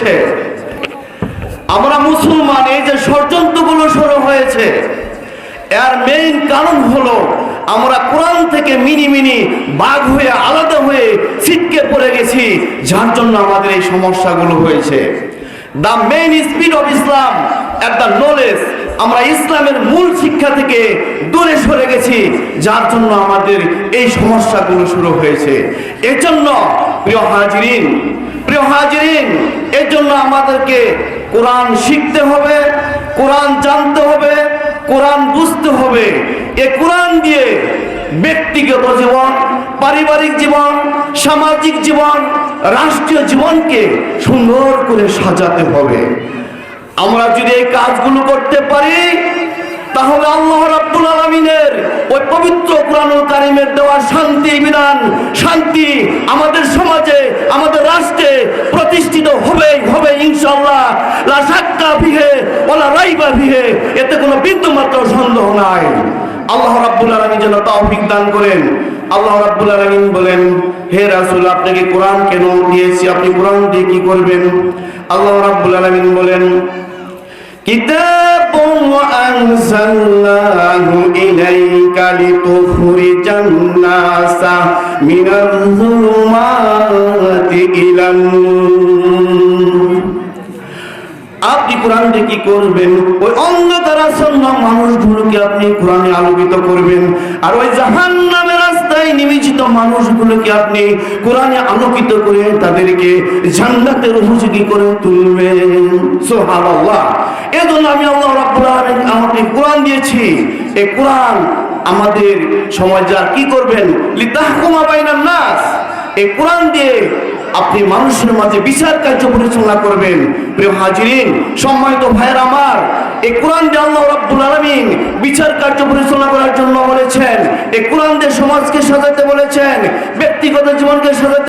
হয়েছে। আমরা মুসলমান, এই যে ষড়যন্ত্রগুলো শুরু হয়েছে, এর মেইন কারণ হলো আমরা কোরআন থেকে মিনি বাঘ হয়ে আলাদা হয়ে ছিটকে পড়ে গেছি, যার জন্য আমাদের এই সমস্যাগুলো হয়েছে। The main speed of Islam at the knowledge, আমরা ইসলামের মূল শিক্ষা থেকে দূরে সরে গেছি, যার জন্য আমাদের এই সমস্যাগুলো শুরু হয়েছে। এর জন্য প্রিয় হাজিরিন, এর জন্য আমাদেরকে কোরআন শিখতে হবে, কোরআন জানতে হবে, কোরআন বুঝতে হবে। এই কোরআন দিয়ে ব্যক্তিগত জীবন, পারিবারিক জীবন, সামাজিক জীবন, রাষ্ট্রীয় জীবনকে সুন্দর করে সাজাতে হবে। আমরা যদি এই কাজগুলো করতে পারি, তাহলে আল্লাহ রাব্বুল আলামিনের ওই পবিত্র কোরআনুল কারীমের দেওয়া শান্তি বিধান, শান্তি আমাদের সমাজে, আমাদের রাষ্ট্রে প্রতিষ্ঠিত হবে ইনশাআল্লাহ। লা শাক্কা ফিহি ওয়ালা রাইবা ফিহি, এতে কোনো বিন্দুমাত্র সন্দেহ নাই। আল্লাহ রাব্বুল আলামিন যেন তৌফিক দান করেন। আল্লাহ রাব্বুল আলামিন বলেন, হে রাসূল, আপনাকে কোরআন কেন দিয়েছি, আপনি কোরআন দিয়ে কি করবেন? আল্লাহ রাব্বুল আলামিন বলেন, কিতাবুন আনজালনাহু ইলাইকা লিতুখরিজান নাসা মিনাল যুলুমাতি ইলান নূর। আপনি কোরআন দিয়ে কি করবেন? ওই অন্ধকারাচ্ছন্ন মানুষগুলোকে আপনি কোরআনে আলোকিত করবেন, আর ওই জাহান্নামের রাস্তায় নিমজ্জিত মানুষগুলোকে আপনি কোরআনে আলোকিত করে তাদেরকে জান্নাতের উপযোগী করে তুলবেন। সুবহানাল্লাহ। এজন্য আমি আল্লাহ রাব্বুল আলামিন আমাকে কোরআন দিয়েছি। এই কোরআন আমাদের সমাজে আর কি করবেন? লিতাহকুমা বাইনান নাস। এই কোরআন দিয়ে আপনি মানুষের মাঝে বিচার কার্য পরিচালনা করবেন। প্রিয় হাজিরিন, সম্মানিত ভাইয়েরা আমার, এই কোরআন দিয়ে আল্লাহ রাব্বুল আলামিন বিচার কার্য পরিচালনা করার জন্য বলেছেন। এই কোরআন দিয়ে সমাজকে সাজাতে বলেছেন, ব্যক্তিগত জীবনকে সাজাতে